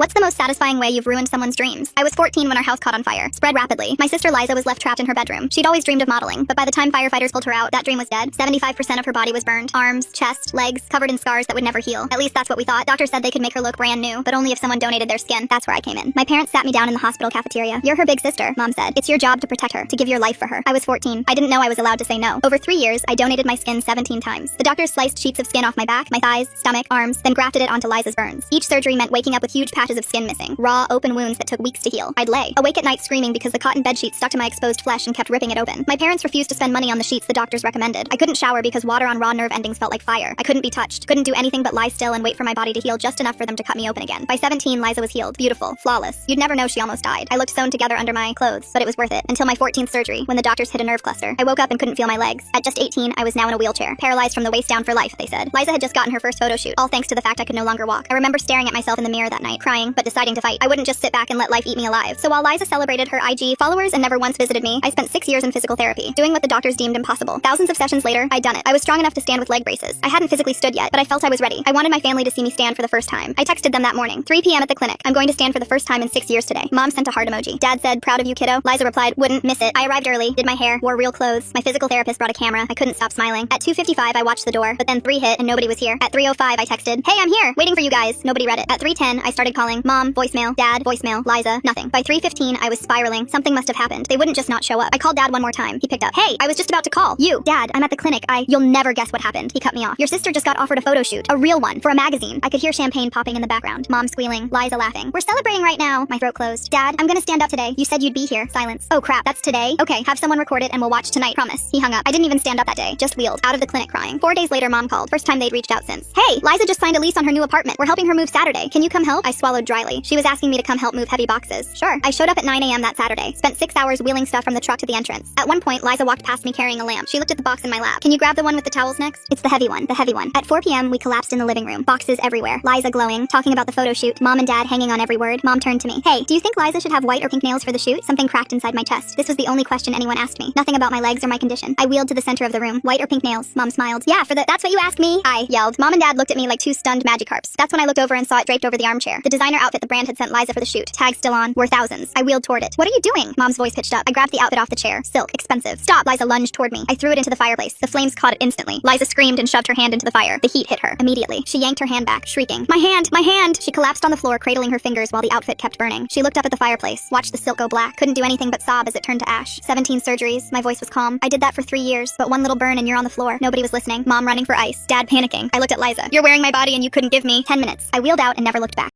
What's the most satisfying way you've ruined someone's dreams? I was 14 when our house caught on fire. Spread rapidly. My sister Liza was left trapped in her bedroom. She'd always dreamed of modeling, but by the time firefighters pulled her out, that dream was dead. 75% of her body was burned. Arms, chest, legs, covered in scars that would never heal. At least that's what we thought. Doctors said they could make her look brand new, but only if someone donated their skin. That's where I came in. My parents sat me down in the hospital cafeteria. You're her big sister, Mom said. It's your job to protect her, to give your life for her. I was 14. I didn't know I was allowed to say no. Over 3 years, I donated my skin 17 times. The doctors sliced sheets of skin off my back, my thighs, stomach, arms, then grafted it onto Liza's burns. Each surgery meant waking up with huge patches of skin missing. Raw, open wounds that took weeks to heal. I'd lay awake at night screaming because the cotton bedsheet stuck to my exposed flesh and kept ripping it open. My parents refused to spend money on the sheets the doctors recommended. I couldn't shower because water on raw nerve endings felt like fire. I couldn't be touched. Couldn't do anything but lie still and wait for my body to heal just enough for them to cut me open again. By 17, Liza was healed. Beautiful. Flawless. You'd never know she almost died. I looked sewn together under my clothes, but it was worth it. Until my 14th surgery, when the doctors hit a nerve cluster. I woke up and couldn't feel my legs. At just 18, I was now in a wheelchair. Paralyzed from the waist down for life, they said. Liza had just gotten her first photo shoot, all thanks to the fact I could no longer walk. I remember staring at myself in the mirror that night, crying, but deciding to fight. I wouldn't just sit back and let life eat me alive. So while Liza celebrated her IG followers and never once visited me, I spent 6 years in physical therapy, doing what the doctors deemed impossible. Thousands of sessions later, I'd done it. I was strong enough to stand with leg braces. I hadn't physically stood yet, but I felt I was ready. I wanted my family to see me stand for the first time. I texted them that morning, 3 p.m. at the clinic. I'm going to stand for the first time in 6 years today. Mom sent a heart emoji. Dad said, proud of you, kiddo. Liza replied, wouldn't miss it. I arrived early, did my hair, wore real clothes. My physical therapist brought a camera. I couldn't stop smiling. At 2:55, I watched the door, but then 3 hit and nobody was here. At 3:05, I texted, hey, I'm here, waiting for you guys. Nobody read it. At 3:10, I started calling Mom, voicemail, Dad, voicemail, Liza, nothing. By 3:15, I was spiraling. Something must have happened. They wouldn't just not show up. I called Dad one more time. He picked up. Hey, I was just about to call. You, Dad, I'm at the clinic. You'll never guess what happened. He cut me off. Your sister just got offered a photo shoot. A real one, for a magazine. I could hear champagne popping in the background. Mom squealing. Liza laughing. We're celebrating right now. My throat closed. Dad, I'm gonna stand up today. You said you'd be here. Silence. Oh crap, that's today? Okay, have someone record it and we'll watch tonight. Promise. He hung up. I didn't even stand up that day. Just wheeled. Out of the clinic crying. 4 days later, Mom called. First time they'd reached out since. Hey, Liza just signed a lease on her new apartment. We're helping her move Saturday. Can you come help? I swallowed dryly. She was asking me to come help move heavy boxes. Sure. I showed up at 9 a.m. that Saturday. Spent 6 hours wheeling stuff from the truck to the entrance. At one point, Liza walked past me carrying a lamp. She looked at the box in my lap. Can you grab the one with the towels next? It's the heavy one. The heavy one. At 4 p.m., we collapsed in the living room. Boxes everywhere. Liza glowing, talking about the photo shoot. Mom and Dad hanging on every word. Mom turned to me. Hey, do you think Liza should have white or pink nails for the shoot? Something cracked inside my chest. This was the only question anyone asked me. Nothing about my legs or my condition. I wheeled to the center of the room. White or pink nails? Mom smiled. Yeah, that's what you asked me. I yelled. Mom and Dad looked at me like two stunned Magikarps. That's when I looked over and saw it draped over the armchair. The designer outfit the brand had sent Liza for the shoot. Tag still on. Were thousands. I wheeled toward it. What are you doing? Mom's voice pitched up. I grabbed the outfit off the chair. Silk. Expensive. Stop. Liza lunged toward me. I threw it into the fireplace. The flames caught it instantly. Liza screamed and shoved her hand into the fire. The heat hit her. Immediately, she yanked her hand back, shrieking, my hand! My hand! She collapsed on the floor, cradling her fingers while the outfit kept burning. She looked up at the fireplace, watched the silk go black, couldn't do anything but sob as it turned to ash. 17 surgeries. My voice was calm. I did that for 3 years, but one little burn and you're on the floor. Nobody was listening. Mom running for ice. Dad panicking. I looked at Liza. You're wearing my body and you couldn't give me 10 minutes. I wheeled out and never looked back.